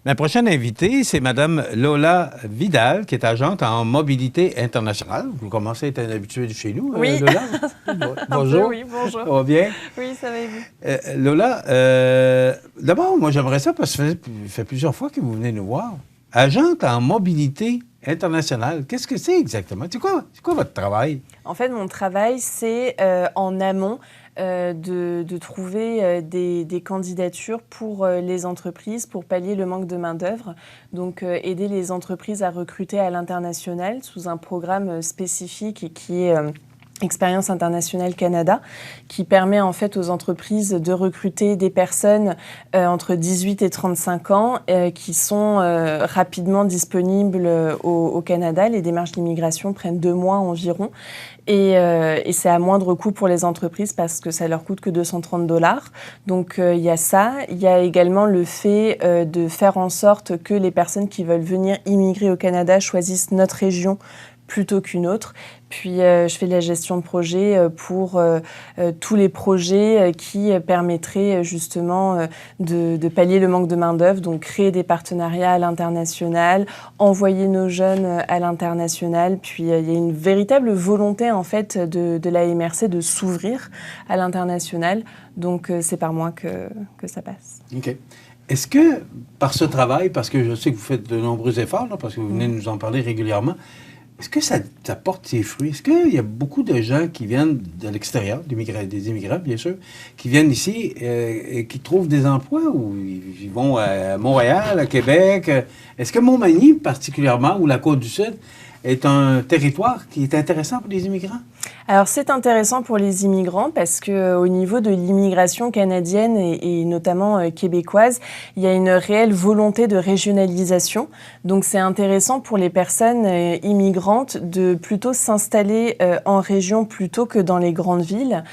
Ma prochaine invitée, c'est Mme Lola Vidal, qui est agente en mobilité internationale. Vous commencez à être un habitué de chez nous, oui. Lola. Bonjour. Oui, bonjour. Ça va bien? Oui, ça va et vous? Lola, d'abord, moi, j'aimerais ça parce que ça fait plusieurs fois que vous venez nous voir. Agente en mobilité internationale, qu'est-ce que c'est exactement? C'est quoi votre travail? En fait, mon travail, c'est en amont de trouver des candidatures pour les entreprises, pour pallier le manque de main-d'œuvre. Donc, aider les entreprises à recruter à l'international sous un programme spécifique qui est Expérience Internationale Canada, qui permet en fait aux entreprises de recruter des personnes entre 18 et 35 ans qui sont rapidement disponibles au Canada. Les démarches d'immigration prennent 2 mois environ. Et c'est à moindre coût pour les entreprises parce que ça leur coûte que 230 $. Donc, il y a ça. Il y a également le fait de faire en sorte que les personnes qui veulent venir immigrer au Canada choisissent notre région plutôt qu'une autre. Puis, je fais de la gestion de projet pour tous les projets qui permettraient justement de pallier le manque de main-d'œuvre, donc créer des partenariats à l'international, envoyer nos jeunes à l'international. Puis, il y a une véritable volonté, en fait, de la MRC de s'ouvrir à l'international. Donc, c'est par moi que ça passe. OK. Est-ce que, par ce travail, parce que je sais que vous faites de nombreux efforts, là, parce que vous venez nous en parler régulièrement, est-ce que ça porte ses fruits? Est-ce qu'il y a beaucoup de gens qui viennent de l'extérieur, des immigrants, bien sûr, qui viennent ici et qui trouvent des emplois ou ils vont à Montréal, à Québec? Est-ce que Montmagny, particulièrement, ou la Côte-du-Sud, est un territoire qui est intéressant pour les immigrants? Alors, c'est intéressant pour les immigrants parce qu'au niveau de l'immigration canadienne et notamment québécoise, il y a une réelle volonté de régionalisation. Donc, c'est intéressant pour les personnes immigrantes de plutôt s'installer en région plutôt que dans les grandes villes,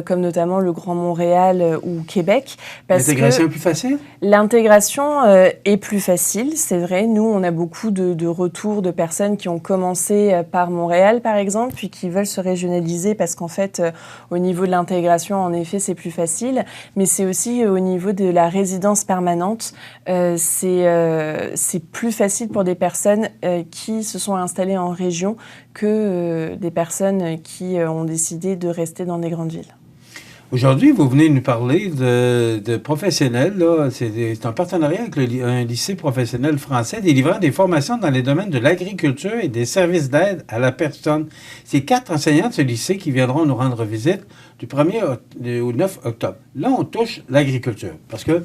comme notamment le Grand Montréal ou Québec. L'intégration est plus facile? L'intégration est plus facile, c'est vrai. Nous, on a beaucoup de retours de personnes qui ont commencé par Montréal, par exemple, puis qui veulent se régionaliser parce qu'en fait, au niveau de l'intégration, en effet, c'est plus facile. Mais c'est aussi au niveau de la résidence permanente, c'est plus facile pour des personnes qui se sont installées en région que des personnes qui ont décidé de rester dans des grandes villes. Aujourd'hui, vous venez nous parler de professionnels. Là. C'est un partenariat avec un lycée professionnel français délivrant des formations dans les domaines de l'agriculture et des services d'aide à la personne. C'est 4 enseignants de ce lycée qui viendront nous rendre visite du 1er au 9 octobre. Là, on touche l'agriculture parce que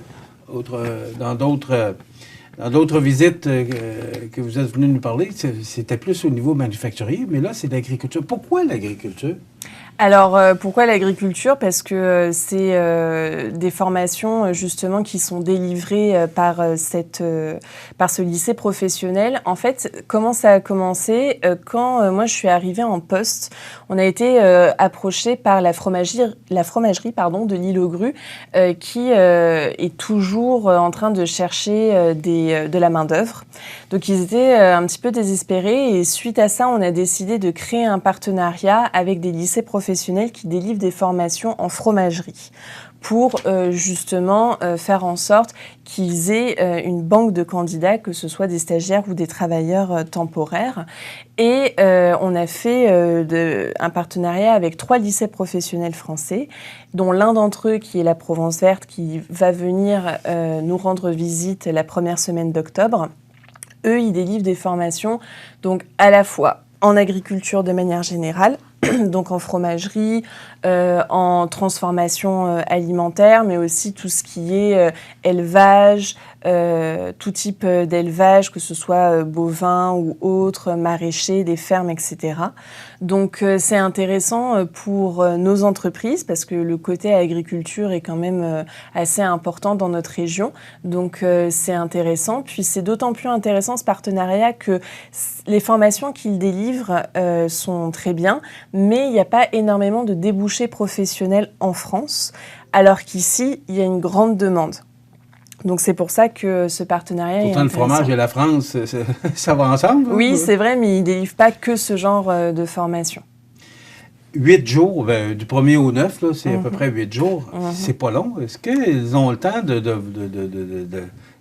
dans d'autres visites que vous êtes venus nous parler, c'était plus au niveau manufacturier, mais là, c'est l'agriculture. Pourquoi l'agriculture? Alors, pourquoi l'agriculture? Parce que c'est des formations justement qui sont délivrées par ce lycée professionnel. En fait, comment ça a commencé? Quand moi je suis arrivée en poste, on a été approché par la fromagerie de l'Île aux Grues qui est toujours en train de chercher de la main-d'œuvre. Donc, ils étaient un petit peu désespérés et suite à ça, on a décidé de créer un partenariat avec des lycées professionnels qui délivrent des formations en fromagerie pour justement faire en sorte qu'ils aient une banque de candidats, que ce soit des stagiaires ou des travailleurs temporaires. Et on a fait un partenariat avec 3 lycées professionnels français, dont l'un d'entre eux, qui est la Provence Verte, qui va venir nous rendre visite la première semaine d'octobre. Eux, ils délivrent des formations donc à la fois en agriculture de manière générale, donc en fromagerie, en transformation alimentaire, mais aussi tout ce qui est élevage, tout type d'élevage, que ce soit bovin ou autre, maraîcher, des fermes, etc. Donc c'est intéressant pour nos entreprises parce que le côté agriculture est quand même assez important dans notre région. Donc c'est intéressant. Puis c'est d'autant plus intéressant ce partenariat que les formations qu'ils délivrent sont très bien, mais il n'y a pas énormément de débouchés professionnels en France, alors qu'ici, il y a une grande demande. Donc, c'est pour ça que ce partenariat est intéressant. Pourtant, le fromage et la France, ça va ensemble? Hein? Oui, c'est vrai, mais ils ne délivrent pas que ce genre de formation. 8 jours, du 1er au 9, là, c'est à peu près 8 jours. C'est pas long. Est-ce qu'ils ont le temps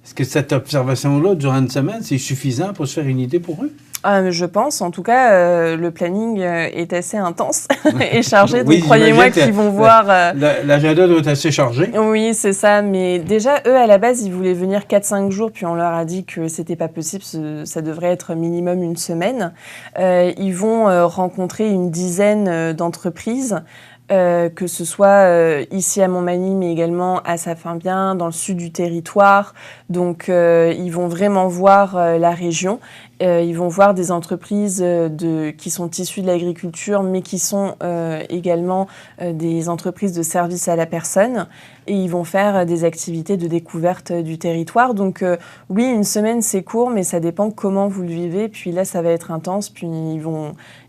Est-ce que cette observation-là, durant une semaine, c'est suffisant pour se faire une idée pour eux? Je pense, en tout cas, le planning est assez intense et chargé, Oui, donc croyez-moi j'imagine que qu'ils vont voir... l'agenda doit être assez chargé. Oui, c'est ça, mais déjà, eux, à la base, ils voulaient venir 4-5 jours, puis on leur a dit que c'était pas possible, ça devrait être minimum une semaine. Ils vont rencontrer une dizaine d'entreprises, que ce soit ici à Montmagny, mais également à Saint-Fabien, dans le sud du territoire. Donc, ils vont vraiment voir la région. Ils vont voir des entreprises qui sont issues de l'agriculture, mais qui sont également des entreprises de services à la personne. Et ils vont faire des activités de découverte du territoire. Donc oui, une semaine, c'est court, mais ça dépend comment vous le vivez. Puis là, ça va être intense. Puis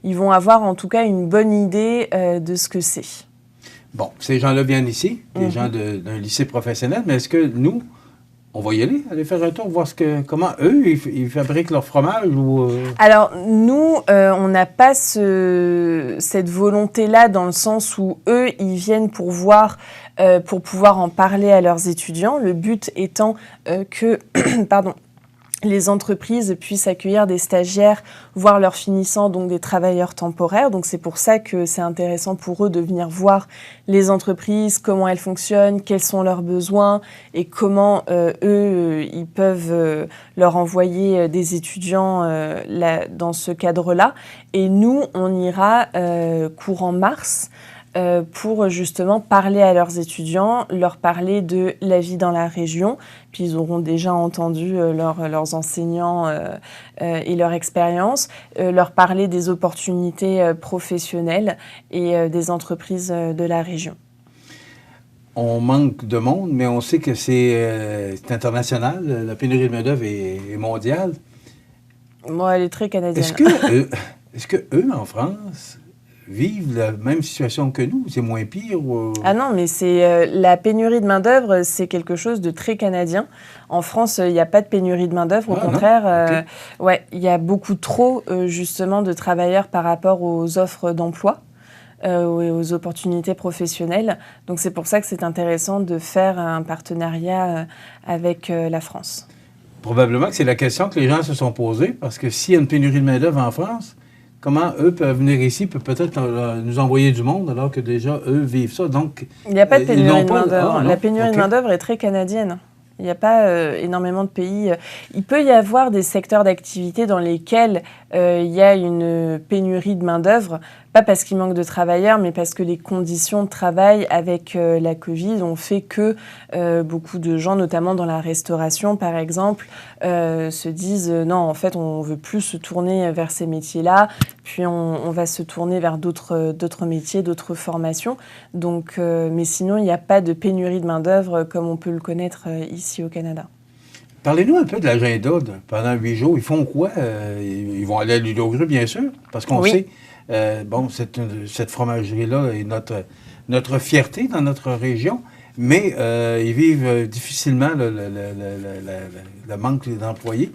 ils vont avoir en tout cas une bonne idée de ce que c'est. Bon, ces gens-là viennent ici, des gens d'un lycée professionnel, mais est-ce que nous, on va y aller faire un tour, voir comment eux, ils fabriquent leur fromage ou... Alors, nous, on n'a pas cette volonté-là dans le sens où eux, ils viennent pour voir, pour pouvoir en parler à leurs étudiants. Le but étant que, pardon, les entreprises puissent accueillir des stagiaires, voire leurs finissants, donc des travailleurs temporaires. Donc c'est pour ça que c'est intéressant pour eux de venir voir les entreprises, comment elles fonctionnent, quels sont leurs besoins et comment ils peuvent leur envoyer des étudiants dans ce cadre-là. Et nous, on ira courant mars pour justement parler à leurs étudiants, leur parler de la vie dans la région. Puis ils auront déjà entendu leurs enseignants et leur expérience, leur parler des opportunités professionnelles et des entreprises de la région. On manque de monde, mais on sait que c'est international. La pénurie de main-d'œuvre est mondiale. Moi, elle est très canadienne. Est-ce que eux, en France, vivent la même situation que nous? C'est moins pire? Ah non, mais c'est la pénurie de main-d'œuvre, c'est quelque chose de très canadien. En France, il n'y a pas de pénurie de main-d'œuvre. Au contraire, ouais, il y a beaucoup trop, justement, de travailleurs par rapport aux offres d'emploi et aux opportunités professionnelles. Donc, c'est pour ça que c'est intéressant de faire un partenariat avec la France. Probablement que c'est la question que les gens se sont posées, parce que s'il y a une pénurie de main-d'œuvre en France, comment eux peuvent venir ici, peuvent peut-être nous envoyer du monde, alors que déjà, eux vivent ça. Donc, il n'y a pas de pénurie de main-d'œuvre. La pénurie de main-d'œuvre est très canadienne. Il n'y a pas énormément de pays. Il peut y avoir des secteurs d'activité dans lesquels il y a une pénurie de main-d'œuvre, pas parce qu'il manque de travailleurs, mais parce que les conditions de travail avec la Covid ont fait que beaucoup de gens, notamment dans la restauration par exemple, se disent non, en fait, on ne veut plus se tourner vers ces métiers-là, puis on va se tourner vers d'autres métiers, d'autres formations. Donc, mais sinon, il n'y a pas de pénurie de main-d'œuvre comme on peut le connaître ici au Canada. Parlez-nous un peu de l'agenda pendant 8 jours. Ils font quoi? Ils vont aller à l'Île-aux-Grues, bien sûr, parce qu'on sait, cette fromagerie-là est notre fierté dans notre région, mais ils vivent difficilement le manque d'employés.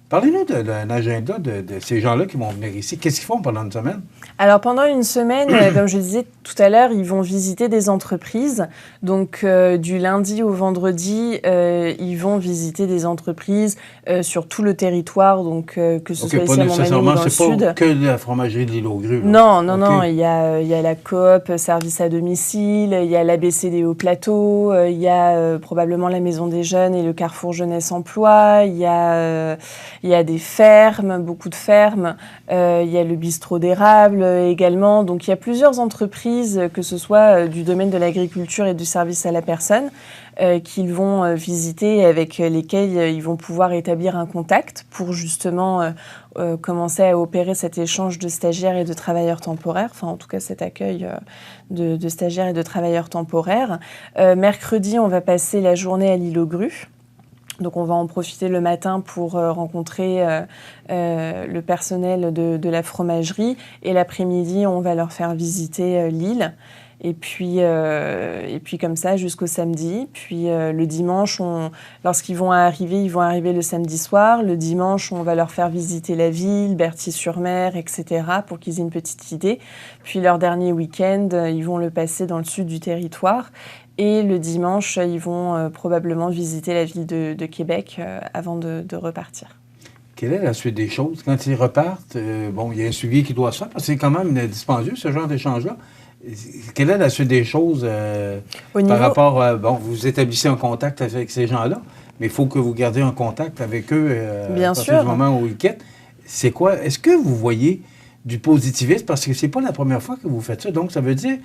Parlez-nous d'un agenda de ces gens-là qui vont venir ici. Qu'est-ce qu'ils font pendant une semaine? Alors, pendant une semaine, comme je disais tout à l'heure, ils vont visiter des entreprises. Donc, du lundi au vendredi, ils vont visiter des entreprises sur tout le territoire, donc que ce soit ici à Montmagny ou dans le sud. C'est pas que la fromagerie de l'Île-aux-Grues. Non. Il y a la coop, service à domicile, il y a l'ABCD au plateau, il y a probablement la Maison des Jeunes et le Carrefour Jeunesse Emploi, il y a des fermes, beaucoup de fermes, il y a le bistrot d'érable également. Donc, il y a plusieurs entreprises, que ce soit du domaine de l'agriculture et du service à la personne, qu'ils vont visiter, avec lesquels ils vont pouvoir établir un contact pour justement commencer à opérer cet échange de stagiaires et de travailleurs temporaires, enfin en tout cas cet accueil de stagiaires et de travailleurs temporaires. Mercredi, on va passer la journée à l'Île-aux-Grues. Donc on va en profiter le matin pour rencontrer le personnel de la fromagerie, et l'après-midi, on va leur faire visiter l'île. Et puis comme ça jusqu'au samedi. Puis le dimanche, lorsqu'ils vont arriver, ils vont arriver le samedi soir. Le dimanche, on va leur faire visiter la ville, Berthier-sur-Mer, etc. pour qu'ils aient une petite idée. Puis leur dernier week-end, ils vont le passer dans le sud du territoire. Et le dimanche, ils vont probablement visiter la ville de Québec avant de repartir. Quelle est la suite des choses? Quand ils repartent, il y a un suivi qui doit se faire, parce que c'est quand même dispendieux, ce genre d'échange-là. Quelle est la suite des choses par rapport à... vous établissez un contact avec ces gens-là, mais il faut que vous gardiez un contact avec eux Bien à partir sûr. du moment où ils quittent. C'est quoi? Est-ce que vous voyez du positivisme? Parce que c'est pas la première fois que vous faites ça, donc ça veut dire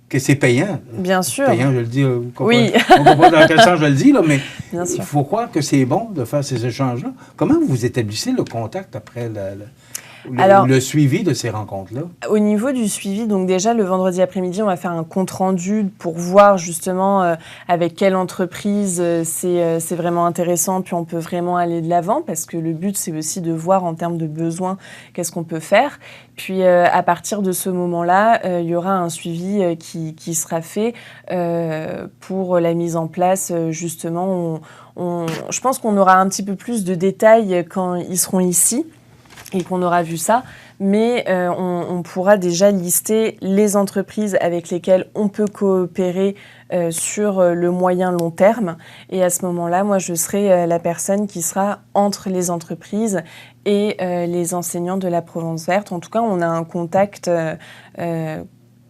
que c'est payant. Bien sûr. Payant, je le dis. Oui. On comprend dans quel sens je le dis, là, mais Bien sûr. il faut croire que c'est bon de faire ces échanges-là. Comment vous établissez le contact après le suivi de ces rencontres-là? Au niveau du suivi, donc déjà le vendredi après-midi, on va faire un compte-rendu pour voir justement avec quelle entreprise c'est vraiment intéressant, puis on peut vraiment aller de l'avant, parce que le but, c'est aussi de voir en termes de besoins qu'est-ce qu'on peut faire. Puis à partir de ce moment-là, il y aura un suivi qui sera fait pour la mise en place, justement. Je pense qu'on aura un petit peu plus de détails quand ils seront ici et qu'on aura vu ça, mais on pourra déjà lister les entreprises avec lesquelles on peut coopérer sur le moyen long terme. Et à ce moment-là, moi, je serai la personne qui sera entre les entreprises et les enseignants de la Provence verte. En tout cas, on a un contact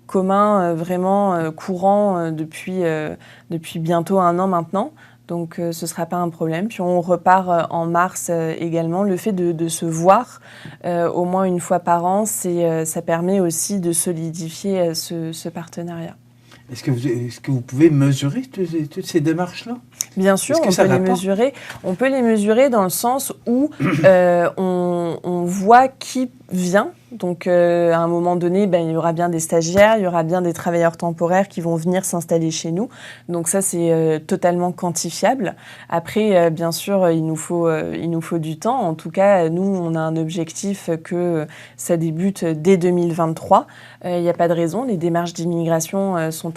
commun vraiment courant depuis bientôt 1 an maintenant. Donc, ce ne sera pas un problème. Puis, on repart en mars également. Le fait de se voir au moins une fois par an, ça permet aussi de solidifier ce partenariat. Est-ce que vous pouvez mesurer toutes ces démarches-là? Bien sûr, on peut les mesurer. On peut les mesurer dans le sens où on voit qui vient. Donc, à un moment donné, il y aura bien des stagiaires, il y aura bien des travailleurs temporaires qui vont venir s'installer chez nous. Donc ça, c'est totalement quantifiable. Après, bien sûr, il nous faut du temps. En tout cas, nous, on a un objectif que ça débute dès 2023. Il n'y a pas de raison. Les démarches d'immigration sont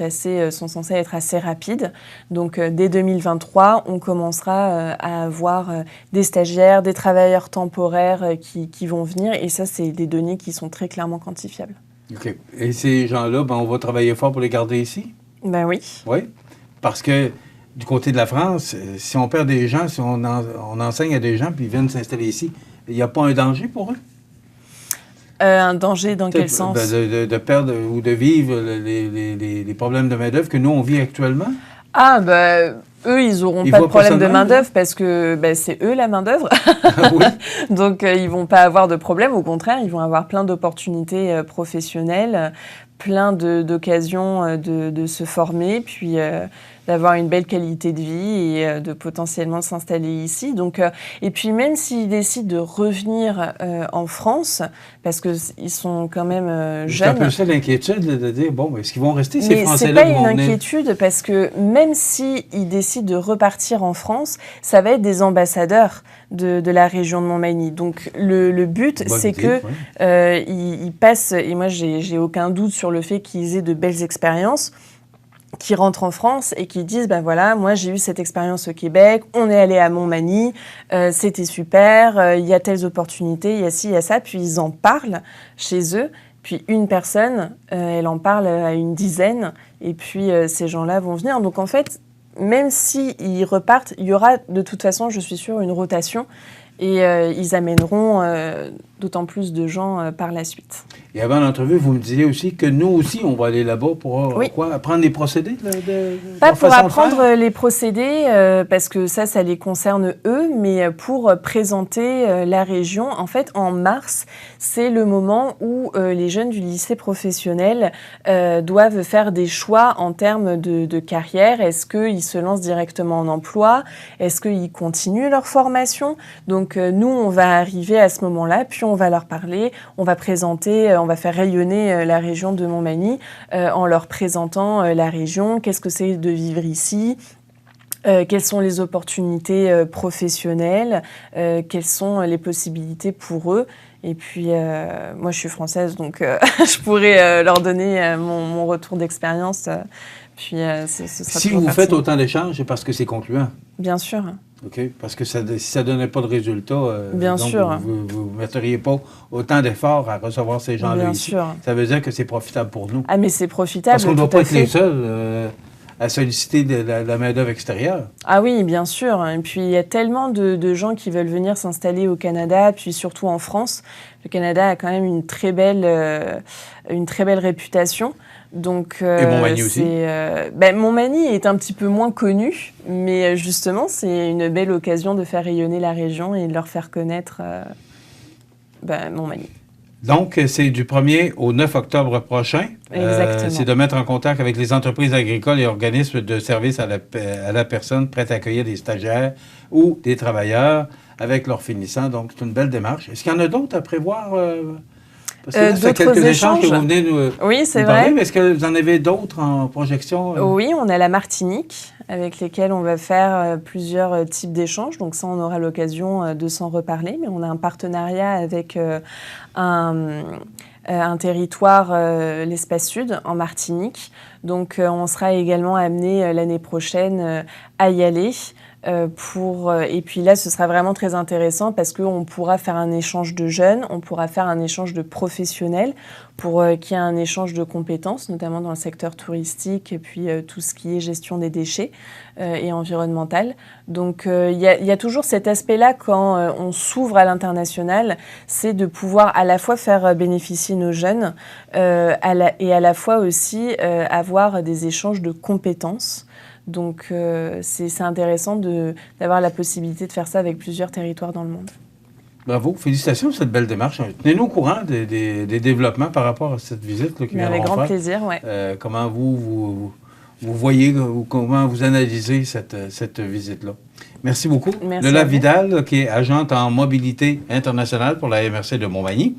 censées être assez rapides. Donc, dès 2023, on commencera à avoir des stagiaires, des travailleurs temporaires qui vont venir. Et ça, c'est des données qui sont très clairement quantifiables. OK. Et ces gens-là, on va travailler fort pour les garder ici? Ben oui. Oui. Parce que du côté de la France, si on perd des gens, si on enseigne à des gens puis ils viennent s'installer ici, il n'y a pas un danger pour eux? Un danger dans quel sens? De perdre ou de vivre les problèmes de main-d'œuvre que nous, on vit actuellement? Ah, eux, ils n'auront pas de problème de main-d'œuvre parce que c'est eux la main-d'œuvre. Oui. Donc, ils ne vont pas avoir de problème. Au contraire, ils vont avoir plein d'opportunités professionnelles, plein d'occasions de se former, puis d'avoir une belle qualité de vie et de potentiellement s'installer ici. Donc, et puis, même s'ils décident de revenir en France, parce qu'ils sont quand même jeunes... C'est un peu ça l'inquiétude de dire, est-ce qu'ils vont rester ces Français-là? Mais ce n'est pas une inquiétude parce que même s'ils décident de repartir en France, ça va être des ambassadeurs de la région de Montmagny. Donc, le but, c'est qu'ils passent, et moi, j'ai aucun doute sur le fait qu'ils aient de belles expériences, qui rentrent en France et qui disent, voilà, moi j'ai eu cette expérience au Québec, on est allé à Montmagny, c'était super, il y a telles opportunités, il y a ci, il y a ça, puis ils en parlent chez eux, puis une personne, elle en parle à une dizaine, et puis ces gens-là vont venir. Donc en fait, même s'ils repartent, il y aura de toute façon, je suis sûre, une rotation, et ils amèneront d'autant plus de gens par la suite. Et avant l'entrevue, vous me disiez aussi que nous aussi, on va aller là-bas pour apprendre les procédés Pas pour apprendre les procédés, parce que ça les concerne eux, mais pour présenter la région. En fait, en mars, c'est le moment où les jeunes du lycée professionnel doivent faire des choix en termes de carrière. Est-ce qu'ils se lancent directement en emploi? Est-ce qu'ils continuent leur formation? Donc, nous, on va arriver à ce moment-là, puis on va leur parler, on va présenter, on va faire rayonner la région de Montmagny en leur présentant la région, qu'est-ce que c'est de vivre ici, quelles sont les opportunités professionnelles, quelles sont les possibilités pour eux. Et puis, moi, je suis française, donc je pourrais leur donner mon retour d'expérience. Puis, ce sera si vous faites autant d'échanges, c'est parce que c'est concluant. Bien sûr. OK. Parce que si ça ne donnait pas de résultat, bien sûr. Vous ne metteriez pas autant d'efforts à recevoir ces gens-là bien ici. Sûr. Ça veut dire que c'est profitable pour nous. Ah, mais c'est profitable. Parce qu'on ne doit pas être les seuls à solliciter de la main-d'œuvre extérieure. Ah oui, bien sûr. Et puis, il y a tellement de gens qui veulent venir s'installer au Canada, puis surtout en France. Le Canada a quand même une très belle réputation. Donc, et Montmagny aussi. Montmagny est un petit peu moins connu, mais justement, c'est une belle occasion de faire rayonner la région et de leur faire connaître Montmagny. Donc, c'est du 1er au 9 octobre prochain. Exactement. C'est de mettre en contact avec les entreprises agricoles et organismes de services à la personne prêts à accueillir des stagiaires ou des travailleurs avec leurs finissants. Donc, c'est une belle démarche. Est-ce qu'il y en a d'autres à prévoir? Parce que là, c'est quelques échanges que vous venez nous oui, c'est parler, vrai. mais est-ce que vous en avez d'autres en projection? Oui, on a la Martinique, avec lesquels on va faire plusieurs types d'échanges. Donc ça, on aura l'occasion de s'en reparler. Mais on a un partenariat avec un territoire, l'Espace Sud, en Martinique. Donc on sera également amené l'année prochaine à y aller. Et puis là, ce sera vraiment très intéressant parce qu'on pourra faire un échange de jeunes, on pourra faire un échange de professionnels pour qu'il y ait un échange de compétences, notamment dans le secteur touristique et puis tout ce qui est gestion des déchets et environnemental. Donc il y a toujours cet aspect-là quand on s'ouvre à l'international, c'est de pouvoir à la fois faire bénéficier nos jeunes et à la fois aussi avoir des échanges de compétences. Donc, c'est intéressant d'avoir la possibilité de faire ça avec plusieurs territoires dans le monde. Bravo, félicitations pour cette belle démarche. Tenez-nous au courant des développements par rapport à cette visite là, avec grand plaisir, oui. Comment vous voyez, ou comment vous analysez cette visite-là. Merci beaucoup. Merci Lola Vidal, qui est agente en mobilité internationale pour la MRC de Montmagny.